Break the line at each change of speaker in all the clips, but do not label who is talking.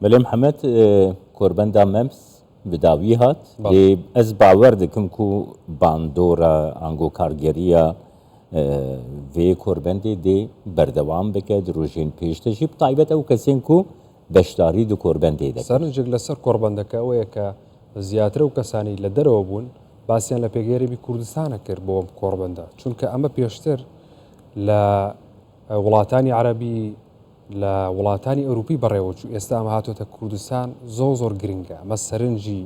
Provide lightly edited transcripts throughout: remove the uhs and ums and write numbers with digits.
بله محمد کوربندا ممس بداوی هات لی از باور دکم کو باندورا انگو کارگریا وی کوربندی دی بردوام بکد روزین پیشته جیب طایبت او کسین کو بشداری دو کوربندی دکد
سرنجک لسر کوربندکه اوه که زیاتر و کسانی لدرو بون باسیان لپیگیری بی کردستان کرد بوم کوربندا چونکه اما پیشتر ل وڵاتانی عربی لە وڵاتانی ئەوروپی بەڕێوەچوو ئێستا ئەمە هاتوۆتە کوردستان زۆر گرنگە ئەمە سەرنجی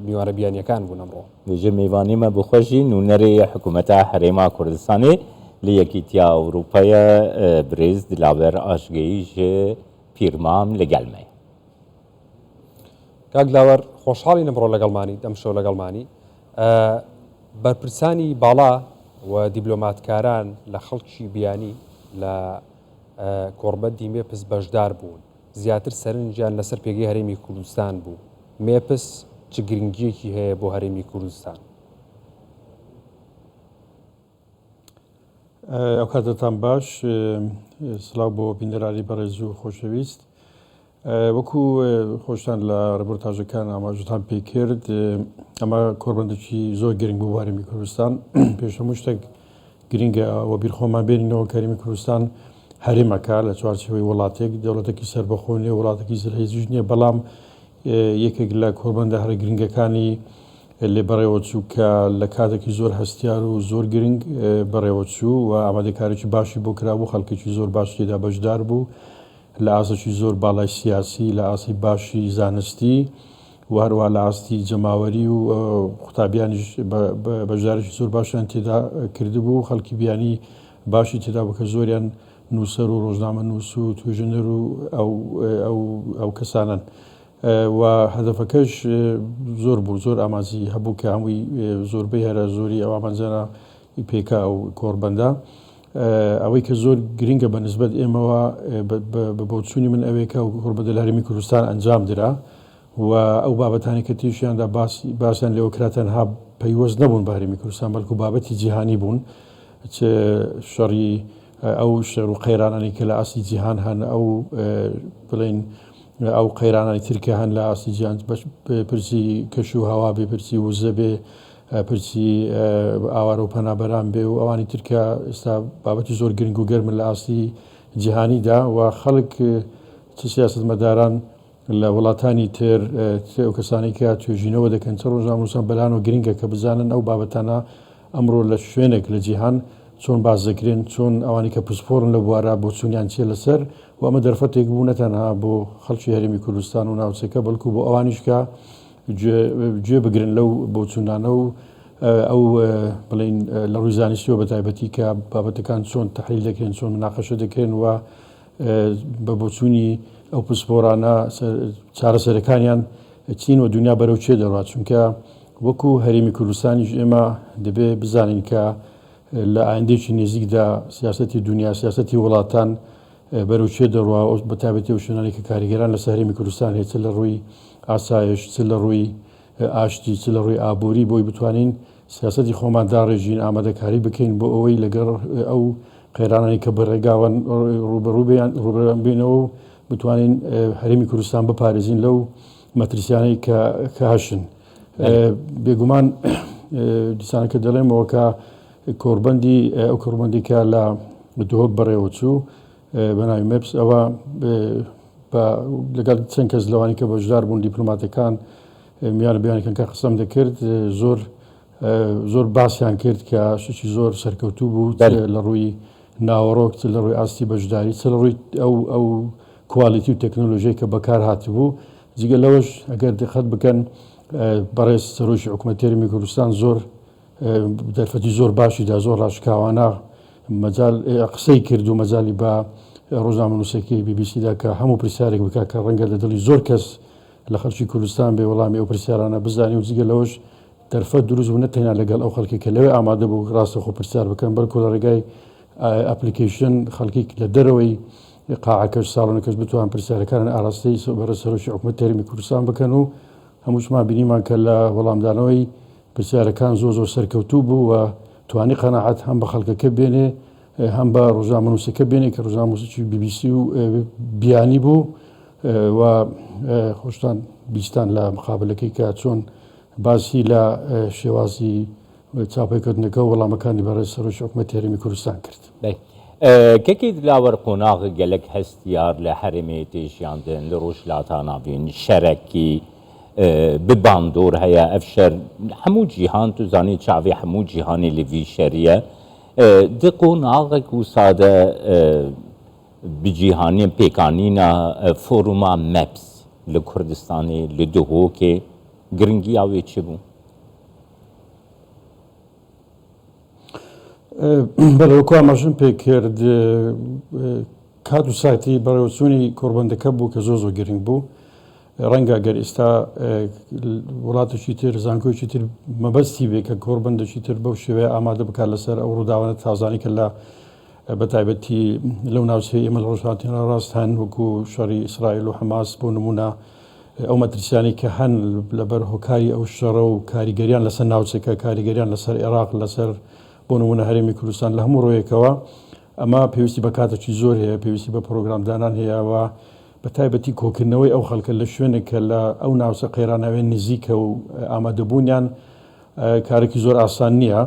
میوانە بیانیەکان بوون ئەمڕۆ
بێژە میوانیمە بخۆشی نونەرێ حکوومەتە هەرێما کوردستانی لە یەکیتیا ئەوروپایە برێز دلاوەر ئاشگەیژ پیرمام لەگەڵمێ
کاک دلاوەر خۆشحاڵی ئەمڕۆ لەگەڵمانی ئەم شەو لەگەڵمانی بەرپرسانی باڵا و دیبلۆماتکاران لە خەڵکی بیانی لە کۆڕبەتی مێپس بەشدار بوون زیاتر سەرنجیان لەسەر پێگەی هەرێمی کوردستان بوو مێپس چ گرنگیەکی هەیە بۆ هەرێمی کوردستان
ئەو کاتتان باش سلااو بۆ بینەرانی بەڕێز و خۆشەویست وەکو خۆشتان لە ڕپۆرتاژەکان ئاماژتان پێ کرد ئەمە کۆڕبەندێکی زۆر گرنگ بوو هەرێمی کوردستان پێش هەموو شتێک گرنگە وە بیرخۆمان بێنینەوە کەرێمی کوردستان هەرێمەکە لە چوارچەوەی وڵاتێک دەوڵەتێکی سەربەخۆنیە وڵاتێکی زرهێزیش نییە بەڵام یەکێک لە کۆڕبەندە هەرە گرنگەکانی لێ بەڕێوەچوو کە لە کاتێکی زۆر هەستیار و زۆر گرنگ بەڕێوەچوو و ئامادەکارێکی باشی بۆ کرابوو خەڵکێکی زۆر باش تێدا بەشدار بوو لە ئاسەی زۆر باڵای سیاسی لە ئاسی باشی زانستی و هەروە لە ئاستی جەماوەری و قوتابیانیش بەشدارێکی زۆر باشیان تێدا کردبوو خەڵکی بیانی باشی تێدا بوو کە زۆریان نووسەر و ڕۆژنامە نووس و توێژەنەر و ئەو کەسانن و هەدەفەکەش زۆر بوو زۆر ئامانزی هەبوو کە هەمووی زۆربەی هەرە زۆری ئەو ئامانزانە پێکا ئەو کۆڕبەندە ئەوەی کە زۆر گرنگە بە نسبەت ئێمەوە بۆچوونی من ئەوەیەکە و کۆڕبەندە لە هەرێمی کوردستان ئەنجام درا و ئەو بابەتانی کە تێشیاندا باسییان لێەوە کراتەنها پەیوەست نەبوون بە هەرێمی کوردستان بەڵکو بابەتی جیهانی بوون شەڕی ئەو شەڕ و قەیرانانی کە لە ئاسی جیهان هەن ئەو بڵێن ئەو قەیرانانی ترکە هەن لە ئاسی جیهان پرسی کەش و هەوا بێ پرسی وزە بێ پرسی ئاوارە و پەنابەران بێ و ئەوانی ترکە ئێستا بابەتی زۆر گرنگ و گەرمن لە ئاسی جیهانیدا و خەڵک چ سیاسەتمەداران لە وڵاتانی تر ئەو کەسانی کە توێژینەوە دەکەن چ ڕۆژنامەنووسان بەلان و گرنگە کە بزانن ئەو بابەتانە ئەمڕۆ لە شوێنێک لە جیهان چۆن باز دەکرێن چۆن ئەوانی کە پسپۆرن لە بوارە بۆ چونیان چێ لەسەر و ئەمە دەرفەتێک بوو نەتەنها بۆ خەڵکی هەرێمی کوردستان و ناوچەکە بەڵکو بۆ ئەوانیش کە گوێ بگرن لەو بۆ چوندانە و ئەو بڵین لە ڕووی زانستیەوە بە تایبەتی کە بابەتەکان چۆن تەحلیل دەکرێن چۆن مناقەشە دەکرێن و بە بۆچوونی ئەو پسپۆرانە چارەسەرەکانیان چین و دنیا بەرەو چێ دەڕات چونکە وەکو هەرێمی کوردستانیش ئێمە دەبێ بزانین کە لە ئایندێکی نێزیکدا سیاسەتی دنیا سیاسەتی وڵاتان بەرەوچێ دەڕوا بە تایبەتی و شوێنانی کە کاریگەران لە سەرێمی کوردستان هێچ لە ڕووی ئاسایش چ لە ڕووی ئاشتی چ لە ڕووی ئابووری بۆی بتوانین سیاسەتی خۆمان داڕێژین ئامادەکاری بکەین بۆ ئەوەی لەگەڵ ئەو قەیرانانی کە بەڕێگاوان ڕوبەڕوو بێنەوە و بتوانین هەرێمی کوردستان بپارێزین لەو مەترسیانەی کە هەشن بێگومان دیسانەکە دەڵێمەوە کە کۆڕبەندی ئەو کۆڕبەندێکە لە دۆک بەڕێوەچوو بەناوی مەپس ئەوە لەگەڵ چەند کەس لەوانی کە بەشدار بوون دیپلۆماتەکان میانە بیانەکەن کە قسەم دەکرد زۆر باسییان کرد کە شتی زۆر سەرکەوتوو بوو لە ڕووی ناوەڕۆک لە ڕووی ئاستی بەشداری لە ڕووی ئەو کوالیتی و تەکنۆلۆژیای کە بەکار هاتبوو جگە لەوەش ئەگەر دقت بکەن بەڕێز سەرۆکی حکوومەتی هەرێمی کوردستان زۆر دەرفەتی زۆر باشیدا زۆر ڕاشکاوانە مەجال قسەی کرد و مەجای بە ڕۆژنامەنووسەکەی BBC-دا کە هەموو پرسیارێک بکات کە ڕەنگە لە دڵی زۆر کەس لە خەڵکی کوردستان بێ وەڵامی ئەو پرسیارانە بزانانی و جگە لەوەش دەرفەت دروست بوو نەتەنیا لەگەڵ ئەو خەڵکی کە لەوێ ئامادە بوو ڕاستە خۆ پرسیار بکەن بەڵکو لە ڕێگای ئەپلیکیشن خەڵکی لە دەرەوەی قاعەکەش ساڵۆنەکەش بتوان پرسیارەکان ئاراستەی بەرە سەرۆکی حکوومەتی هەرێمی کوردستان بکەن و هەمووشمان بینیمان کە لە وەڵامدانەوەی پرسیارەکان زۆر سەرکەوتوو بوو و توانی قەناعەت هەم بە خەڵکەکە بێنێ هەم بە ڕۆژنامەنووسەکە بێنێ کە ڕۆژنامەنووسێکی BBC و بیانی بوو و خۆشتان بیستان لە مقابلەکەی کە چۆن باسی لە شێوازی چاپێکردنەکە و وەڵامەکانی بەڕێز سەرۆکی حکوومەتی هەرێمی کوردستان کرد.
کەکی دلاوەر قۆناغ گەلک هەستیار لە هەرێمێ تێژیاندن لە ڕۆژلاتانابین شەرەکی بباندۆر هەیە ئەف شەر هەموو جیهان تو زانی چاوی هەموو جیهانی لەوی شەریە دی قۆناغێک و سادە بجیهانی پێکانینە فۆروما مەپس لە کوردستانی لە دهۆکێ گرنگی ئاوێ چ بوو؟
بەڵێوەکو ئاماژەم پێ کرد کات و ساتی بەڕێوەچوونی کۆربەندەکە بوو کە زۆ گرنگ بوو ڕەنگە گەر ئێستا وڵاتێکی تر زانکۆیکی تر مەبەستی بێ کە کۆربەندێکی تر بەو شێوەیە ئامادە بکات لەسەر ئەو ڕووداوانە تازانی کە لە بەتایبەتی لەو ناوچەی ئێمە لە ڕۆژهاتیانە ڕاست هەن وەکو شەڕی ئیسرائیل و حەماس بۆ نمونە ئەو مەترسیانی کە هەن لەبەر هۆکاری ئەو شەڕە و کاریگەریان لەسەر ناوچەکە کاریگەریان لەسەر عێراق لەسەر بۆ نمونە هەرێمی کوردستان لە هەموو ڕۆیەکەوە ئەمە پێویستی بە کاتێکی زۆر هەیە پێویستی بە پرۆگرامدانان هەیەوە بە تایبەتی کۆکردنەوەی ئەو خەڵکە لە شوێنێک کە لە ئەو ناوچە قەیراناوێن نزیکە و ئامادەبوونیان کارێکی زۆر ئاسان نییە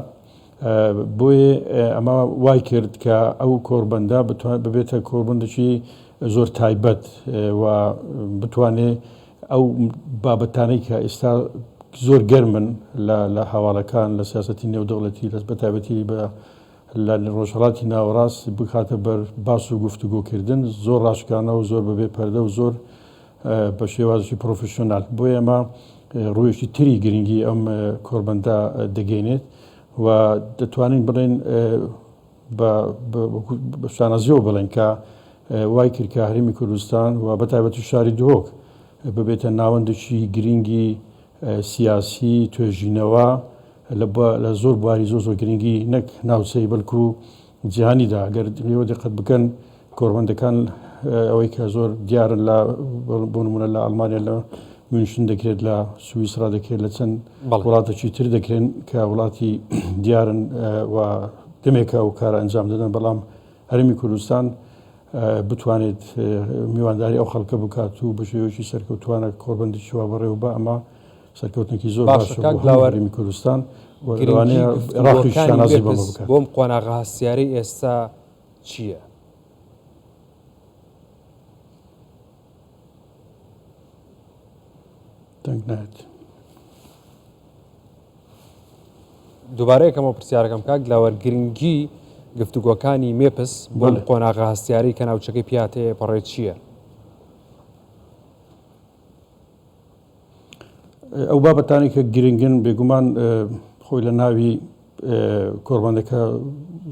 بۆیە ئەمە وای کرد کە ئەو کۆربەندە ببێتە کۆربەندێکی زۆر تایبەت و بتوانێت ئەو بابەتانەی کە ئێستا زۆر گەرمن لە هەواڵەکان لە سیاسەتی نێودەوڵەتی لەس بە تایبەتی بە لە ڕۆژهەڵاتی ناوەڕاست بخاتە بەر باس و گفتوگۆکردن زۆر ڕاشکانە و زۆر بەبێ پەردە و زۆر بە شێوازی پرۆفشنال بۆیە ئەمە ڕوویەکی تری گرنگی ئەم کۆربەندە دەگەینێت و دەتوانین بڵێن بە شانازیەوە بڵێن کە وای کرد کە هەرێمی کوردستان و بە تایبەتی شاری دهۆک ببێتە ناوەندێکی گرنگی سیاسی توێژینەوە لە زۆر بواری زۆر گرنگی نەک ناوچەی بەڵکو جیهانیدا ئەگەر ئێوە دقت بکەن کۆربەندەکان ئەوەی کە زۆر دیارن بۆ نمونە لە ئەڵمانیا لە میونشن دەکرێت لە سوئیسرا دەکرێت لە چەند وڵاتێکی تر دەکرێن کە وڵاتی دیارن و دەمێکە و کارە ئەنجام دەدەن بەڵام هەرێمی کوردستان بتوانێت میوانداری ئەو خەڵکە بکات و بە شێوەیەکی سەرکەوتوانە کۆربەندێکی وا بەڕێوە بە ئەمە سەرکەوتنێکی زۆر باشە بۆ هەرێمی کوردستان وەوانەیە ڕاقی شانازی بەمە بکات.
بۆم قۆناغە هەستیاری ئێستا چییە؟
دەنگ نایێت.
دووبارەیەکەمەوە پرسیارەکەم کاک لاوەر گرنگی گفتوگۆکانی مێپس بۆم قۆناغە هەستیاری کە ناوچەکەی پیاتەیە پەڕێ چییە؟
ئەو بابەتانی کە گرنگن بێگومان خۆی لە ناوی کۆربەندەکە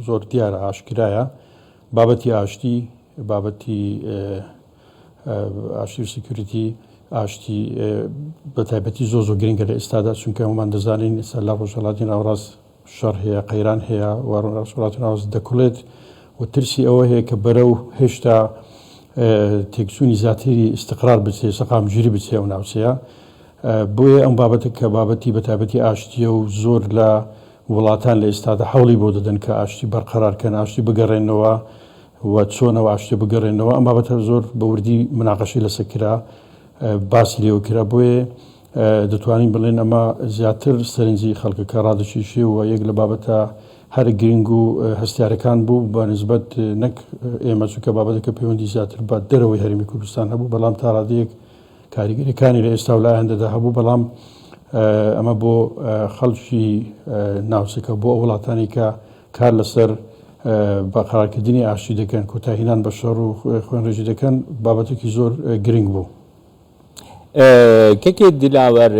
زۆر دیارە ئاشکرایە بابەتی ئاشتی بابەتی ئاشتی و سکیوریتی ئاشتی بە تایبەتی زۆر گرنگە لە ئێستادا چونکە هەمومان دەزانین ئێستا لە ڕۆژهەڵاتی ناوەڕاست شەڕ هەیە قەیران هەیە و ڕۆژهەڵاتی ناوەڕاست دەکوڵێت و ترسی ئەوە هەیە کە بەرەو هێشتا تێکچوونی زیاتری استقرار بچێ سەقامگیری بچێ ئەو ناوچەیە بۆیە ئەم بابەتە کە بابەتی بە تایبەتی ئاشتیە و زۆر لە وڵاتان لە ئێستادا هەوڵی بۆ دەدەن کە ئاشتی بەرقەرارکەن ئاشتی بگەڕێنەوە و چۆنەوە ئاشتی بگەڕێنەوە ئەم بابەتە زۆر بە وردی مناقەشی لەسەر کرا باسی لێوە کرا بۆیە دەتوانین بڵێن ئەمە زیاتر سەرنجی خەڵکەکە ڕادەکیشی و یەک لە بابەتە هەر گرنگ و هەستیارەکان بوو بە نسبەت نەک ئێمە چونکە بابەتەکە پەیوەندی زیاتر بە دەرەوەی هەرێمی کوردستان هەبوو بەڵام تا ڕادەیەک کاریگەریەکانی لە ئێستا و لایەندەدا هەبوو بەڵام ئەمە بۆ خەڵکی ناوچەکە بۆ وڵاتانی کە کار لەسەر بە قەرارکردنی ئاشتی دەکەن کۆتاهینان بە شەڕ و خوێنڕێژی دەکەن بابەتێکی زۆر گرنگ بوو.
کەکێ دلاوەر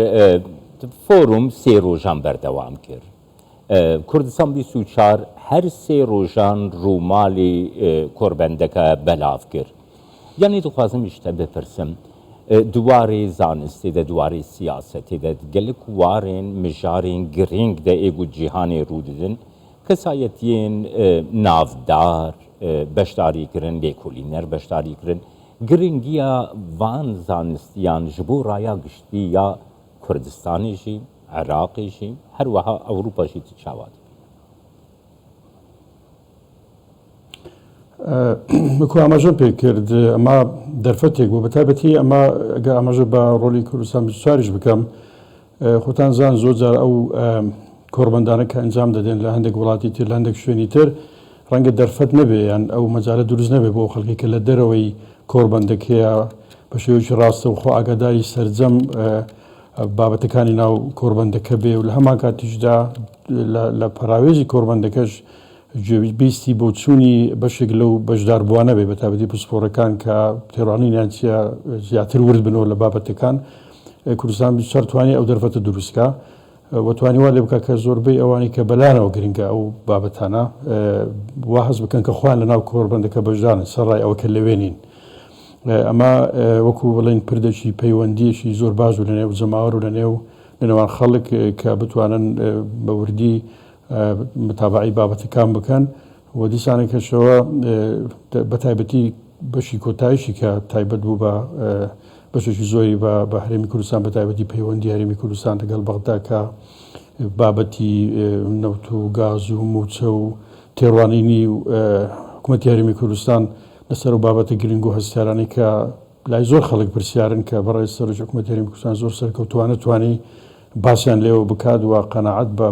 فۆروم سێ ڕۆژان بەردەوام کرد کوردستان 24 هەر سێ ڕۆژان ڕووماڵی کۆربەندەکە بەلاو کرد یعنی دخوازم شتە بپرسم دوارێ زانستێدا دوارێ سیاسەتێدا gelek warên mijarên giring de êg û cîhanê rûdidin kesayetiyên navdar beşdarî kirin lêkolîner beşdarî kirin giringiya van zanistiyan ji bo raya giştî ya Kurdistanê jî Iraqê jî her wiha Ewropa jî çawa
وەکو ئاماژەم پێ کرد ئەمە دەرفەتێک بوو بەتایبەتی ئەمە ئەگە ئاماژە بە ڕۆلی کوردستان 24ش بکەم خۆتان زان زۆر جار ئەو کۆڕبەندانە کە ئەنجام دەدەن لە هەندێک وڵاتی تر لە هەندێک شوێنی تر ڕەنگە دەرفەت نەبێ یان ئەو مەجالە دروست نەبێ بۆ خەڵکی کە لە دەرەوەی کۆڕبەندەکەیە بە شێوەیەکی ڕاستە و خۆ ئاگاداری سەرجەم بابەتەکانی ناو کۆڕبەندەکە بێ و لە هەمان کاتیشدا لە پەراوێژی کۆڕبەندەکەش گوێبیستی بۆ چوونی بەشێک لەو بەشداربووانە بێ بەتابەتی پسپۆرەکان کە تێڕوانینیان چیە زیاتر ورد بنەوە لە بابەتەکان کوردستان بیشتر توانێت ئەو دەرفەتە دروستکە وتوانی وا لێ بکە کە زۆربەی ئەوانی کە بەلانەوە گرنگە ئەو بابەتانە وا هەست بکەن کە خۆیان لە ناو کۆڕبەندەکە بەشدارن سەرڕای ئەوە کە لەوێنین ئەمە وەکو بڵێن پردەشی پەیوەندیەشی زۆر باش و لەنێو جەماوەر و لەنێوان خەڵک کە بتوانن بە وردی متابعی بابەتەکان بکەن و دیسانێکەشەوە بەتایبەتی بەشی کۆتایشی کە تایبەت بوو بە بەشێکی زۆری بە هەرێمی کوردستان بەتایبەتی پەیوەندی هەرێمی کوردستان لەگەڵ بەغدا کە بابەتی نەوت و گاز و موچە و تێڕوانینی و حکوومەتی هەرێمی کوردستان لەسەر و بابەتە گرنگ و هەستیارانی کە لای زۆر خەڵک پرسیارن کە بەڕای سەرۆک حکوومەتی هەرێمی کوردستان زۆر سەرکەوتووانە توانی باسییان لێەوە بکات و قەناعەت بە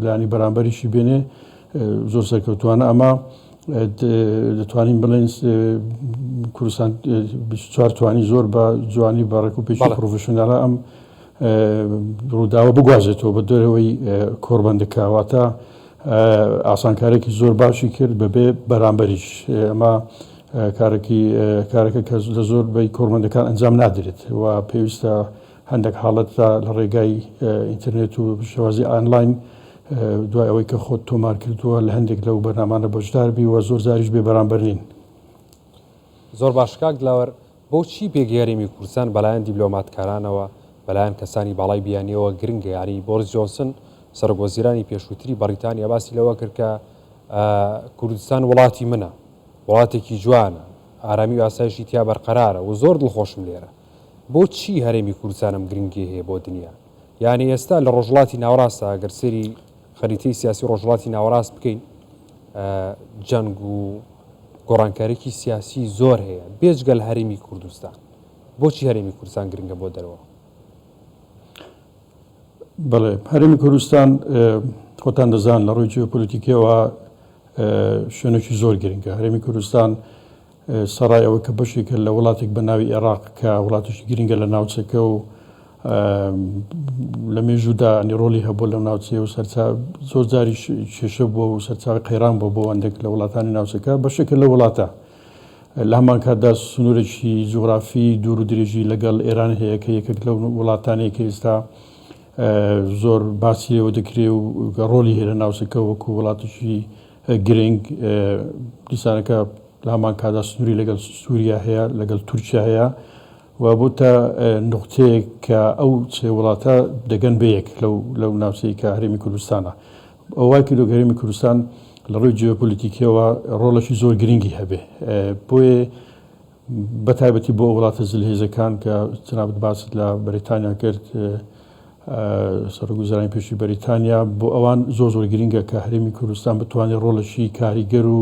لانی بەرامبەریشی بێنێ زۆر سەرکەوتوانە ئەمە دەتوانین بڵێن کوردستان 24 توانی زۆر بە جوانی بەڕێک و پێشی پرۆفشنالە ئەم ڕووداوە بگوازێتەوە بە دەرەوەی کۆڕبەندەکەواتە ئاسانکارێکی زۆر باشی کرد بەبێ بەرامبەریش ئەمە کارەکە کە لە زۆر بەی کۆڕبەندەکان ئەنجام نادرێت و پێویستە هەندێک حاڵەتە لە ڕێگای ئینتەرنێت و شێوازی ئانلاین دوای ئەوەی کە خۆت تۆمار کردووە لە هەندێک لەو بەرنامانە بەشدار بی و زۆر زاریش بێ بەرامبەر نین.
زۆر باش کاک دلاوەر بۆچی پێگەیاریمی کوردستان بەلایەن دیبلۆماتکارانەوە بەلایەن کەسانی باڵای بیانیەوە گرنگە یاری بۆریس جۆنسن سەرۆکوەزیرانی پێشووتری بەریتانیا باسی لەوە کرد کە کوردستان وڵاتی منە وڵاتێکی جوانە ئارامی و ئاسایشی تیا بەرقەرارە و زۆر دڵخۆشم لێرە بۆچی هەرێمی کوردستانم گرنگی هەیە بۆ دنیا یعنی ئێستا لە ڕۆژڵاتی ناوەڕاستە ئەگەر سەری خەریتەی سیاسی ڕۆژڵاتی ناوەڕاست بکەین جەنگ و گۆڕانکاریی سیاسی زۆر هەیە بێجگەل هەرێمی کوردستان بۆچی هەرێمی کوردستان گرنگە بۆ دەرەوە
بەڵێ هەرێمی کوردستان خۆتان دەزان لە ڕووی جیۆپۆلیتیکیەوە شوێنێکی زۆر گرنگە هەرێمی کوردستان سەرای ئەوە کە بەشێکە لە وڵاتێک بە ناوی عێراق کە وڵاتێکی گرنگە لە ناوچەکە و لە مێژوودا ڕۆلی هەبوو لەم ناوچەیە و سەرچا زۆر جاری کێشە بووە و سەرچاوی قەیران بۆ هەندێک لە وڵاتانی ناوچەکە بەشێکە لە وڵاتە لە هەمان کاتدا سنوورێکی جوغرافی دوور و درێژی لەگەڵ ئێران هەیە کە یەکێک لەو وڵاتانەیە کە ئێستا زۆر باسیەوە دەکرێت و ڕۆلی هەیە لە ناوچەکە وەکو وڵاتێکی گرنگ دیسانەکە لە هەمان کاتدا سنووری لەگەڵ سووریا هەیە لەگەڵ تورکیا هەیە و بۆتە نقطەیەک کە ئەو چێ وڵاتە دەگەن بەیەک لەو ناوچەی کە هەرێمی کوردستانە ئەوای کردو هەرێمی کوردستان لە ڕووی جیۆپۆلیتیکیەوە ڕۆڵەشی زۆر گرنگی هەبێ بۆیە بەتایبەتی بۆ وڵاتە جلهێزەکان کە جنابەت باست لە بەریتانیا کرد سەرۆکوەزیرانی پێشووی بەریتانیا بۆ ئەوان زۆر گرنگە کە هەرێمی کوردستان بتوانێت ڕۆڵەشی کاریگەر و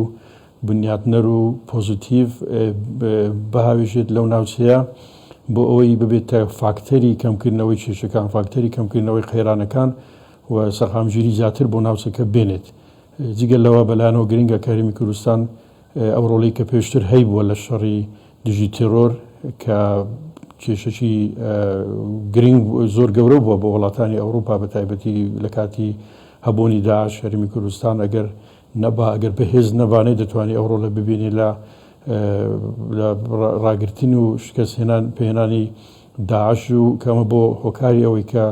بنیاتنەر و پۆزیتیڤ بەهاوێژێت لەو ناوچەیە بۆ ئەوەی ببێتە فاکتەری کەمکردنەوەی کێشەکان فاکتەری کەمکردنەوەی قەیرانەکان و سەرخامگیری زیاتر بۆ ناوچەکە بێنێت جگەل لەوە بەلایەنەوە گرنگە کە هەرێمی کوردستان ئەو ڕۆڵەی کە پێشتر هەیبووە لە شەڕی دژی تێرۆر کە کێشەی گرنگ زۆر گەورە بووە بۆ وڵاتانی ئەوروپا بەتایبەتی لە کاتی هەبوونی داعش هەرێمی کوردستان ئەگەر بەهێز نەبانێت دەتوانێت ئەو ڕۆڵە ببینێت لە ڕاگرتن و شکستهێنان پێهێنانی داعش و کەمە بۆ هۆکاری ئەوەی کە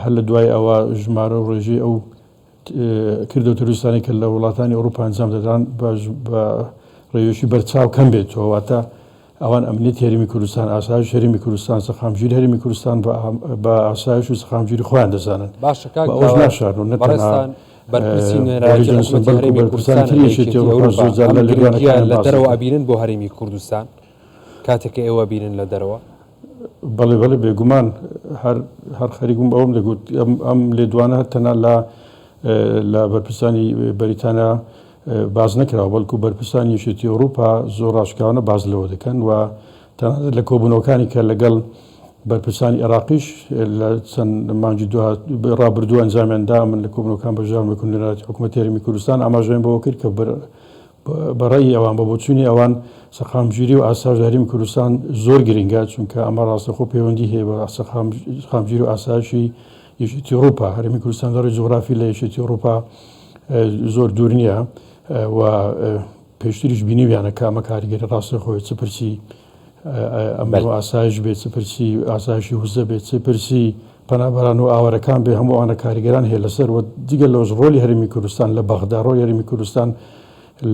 هەر لە دوای ئەوە ژمارە و ڕێژەی ئەو کردە تروریستانی کە لە وڵاتانی ئەوروپا ئەنجام دەدان بە ڕێوێشی بەرچاو کەم بێتەوە واتە ئەوان ئەمنیەتی هەرێمی کوردستان ئاسایش هەرێمی کوردستان سەرخامگیری هەرێمی کوردستان بە ئاسایش و سەرخامگیری خۆیان دەزانن
باشەوەش ناشار و نەتەنها بەرپرسی نێرانی هەرێمی کوردستان لە دەرەوە ئەبینن بۆ هەرێمی کوردستان کاتێککە ئێوە بینن لە دەرەوە
بەڵێ بێگومان هەر خەریکم ئەوم دەگوت ئەم لێدوانە هەتەنا لە بەرپرسانی بەریتانیا باز نەکراوە بەڵکو بەرپرسانی یەکێتی ئەوروپا زۆر ڕاشکاوانە باز لەوە دەکەن و تەنانەت لە کۆبوونەوەکانی کە لەگەڵ بەرپرسانی عێراقیش لە چەند مانگی ڕابردوو ئەنجامیاندا من لە کۆبوونەوەکان بەژاوم لە کۆنگرەی حکوومەتی هەرێمی کوردستان ئاماژەیان بەوە کرد کە بەڕێی ئەوان بە بۆچوونی ئەوان سەرخامگیری و ئاسایش هەرێمی کوردستان زۆر گرنگە چونکە ئەمە ڕاستەخۆ پەیوەندی هەیە بە سەرخامگیری و ئاسایشی یەکێتی ئەوروپا هەرێمی کوردستان دەڕی جوغرافی لە یەکێتی ئەوروپا زۆر دوور نییە و پێشتریش بینیویانە کە ئەمە کاریگەری ڕاستەخۆی چ پرسی ئەمە ئاسایش بێت چ پرسی ئاسایشی وزە بێت چ پرسی پەنابەران و ئاوارەکان بێ هەموو ئەوانە کاریگەران هەیە لەسەر و دیگە لەوەش ڕۆلی هەرێمی کوردستان لە بەغدا ڕۆی هەرێمی کوردستان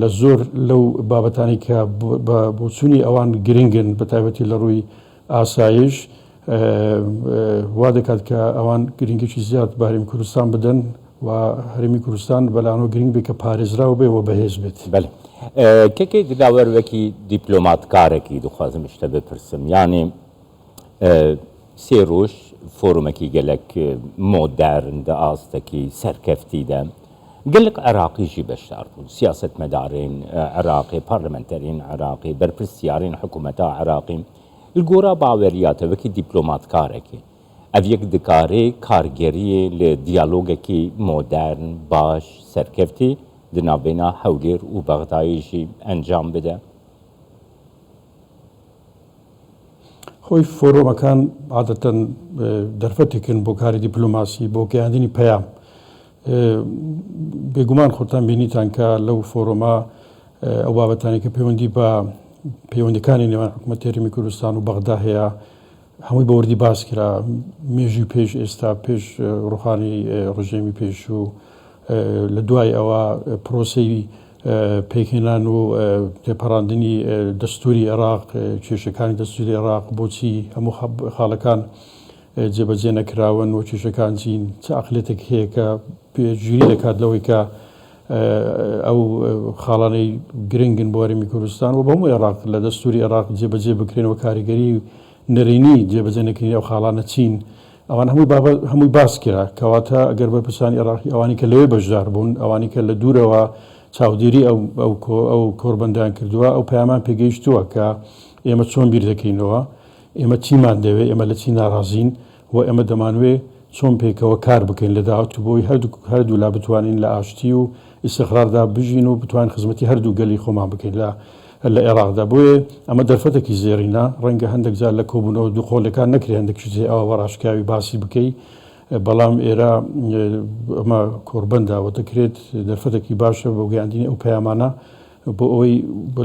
لە زۆر لەو بابەتانی کە بۆچوونی ئەوان گرنگن بە تایبەتی لە ڕووی ئاسایش وا دەکات کە ئەوان گرنگێکی زیاد بە هەرێمی کوردستان بدەن و هەرێمی کوردستان بەلانەوە گرنگ بێت کە پارێزراو بێ و بەهێز بێت.
کەکەی دلاوەرەکی دیپلۆماتکارێکی دخوازم شتە بپرسم یعنی سێ ڕۆژ فۆرمێکی گەلک مۆدەرن دە ئاستێکی سەرکەفتیدە گەلک عێراقیژی بەشدار بوون سیاسەتمەدارین عێراقی پارلەمەنتەرین عێراقی بەرپرسیارین حکوومەتە عێراقی گۆرا باوەریاتەوەکی دیپلۆماتکارێکی ئەڤ یەک دکارێ کارگەریە لە دیالۆگێکی مۆدەرن باش سەرکەفتی دنابێنا هەولێر و بەغداییژی ئەنجام بدە.
خۆی فۆرۆمەکان عادەتەن دەرفەتێکن بۆ کاری دیپلۆماسی بۆ گەیاندنی پەیام بێگومان خۆتان بینیتان کە لەو فۆرۆما ئەو بابەتانی کە پەیوەندی بە پەیوەندەکانی نێوان حکوومەتی هەرێمی کوردستان و بەغدا هەیە هەمووی بە وردی باس کرا مێژوی پێش ئێستا پێش ڕوخانی ڕژێمی پێش و لە دوای ئەوە پرۆسەی پێکهێنان و تێپەڕاندنی دەستوری عێراق کێشەکانی دەستوری عێراق بۆچی هەموو خاڵەکان جێبەجێ نەکراون و کێشەکان چین چ عەقلێتێک هەیە کە پێگیری دەکات لەوەی کە ئەو خاڵانەی گرنگن بۆ هەرێمی کوردستان و بە هەموو عێراق لە دەستوری عێراق جێبەجێ بکرێنەوە کاریگەری نەرێنی جێبەجێ نەکردنی ئەو خاڵانە چین ئەوان هەمووی باس کرا کەواتە ئەگەر بەرپرسانی عێراقی ئەوانی کە لەوێ بەشدار بوون ئەوانی کە لە دوورەوە چاودێری ئەو کۆربەندیان کردووە ئەو پەیامان پێگەیشتووە کە ئێمە چۆن بیر دەکەینەوە ئێمە چیمان دەوێت ئێمە لە چی ناڕازین و ئێمە دەمانوێ چۆن پێکەوە کار بکەین لە داهات بۆی هەردوو لا بتوانین لە ئاشتی و ئیستیقراردا بژین و بتوانین خزمەتی هەردوو گەلی خۆمان بکەین لە عێراقدا بۆیە ئەمە دەرفەتێکی زێڕینە ڕەنگە هەندێک جار لە کۆبوونەوە دووخۆلەکان نەکرێ هەندێکیشی ئەوە ڕاشکاوی باسی بکەی بەڵام ئێرە ئەمە کۆربەندە و دەکرێت دەرفەتێکی باشە بۆ گەیاندنی ئەو پەیامانە بۆ ئەوەی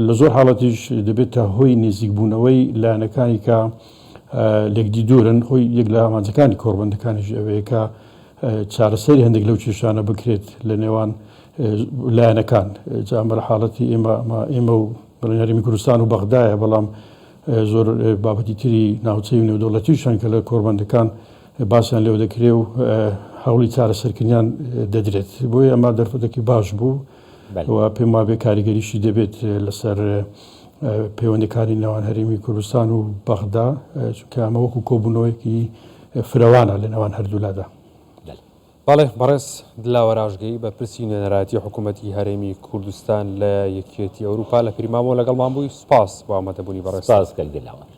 لە زۆر حاڵەتیش دەبێتە هۆی نزیکبوونەوەی لایەنەکانی کە لێکدی دوورن خۆی یەک لە ئامانجەکانی کۆربەندەکانیش ئەوەیە کە چارەسەری هەندێک لەو کێشانە بکرێت لە نێوان لایەنەکان جامەرە حاڵەتی ئێمە و هەرێمی کوردستان و بەغدایە بەڵام زۆر بابەتی تری ناوچەی و نێودەوڵەتیشان کە لە کۆربەندەکان باسییان لێو دەکرێ و هەوڵی چارەسەرکردنیان دەدرێت بۆیە ئەمە دەرفەتێکی باش بوو و پێم وابێ کاریگەریشی دەبێت لەسەر پەیوەندیکاری نێوان هەرێمی کوردستان و بەغدا چونکە ئەمە وەکو کۆبوونەوەیەکی فرەوانە لە نێوان هەردوولادا.
بەڵێ بەڕێز دلاوەراژگەی بەرپرسی نوێنەرایەتی حکوومەتی هەرێمی کوردستان لە یەکێتی ئەوروپا لە پریمامەوە لەگەڵمان بووی سوپاس بۆ ئامادەبوونی بەڕێز.
سپاس کەک دلاوەر.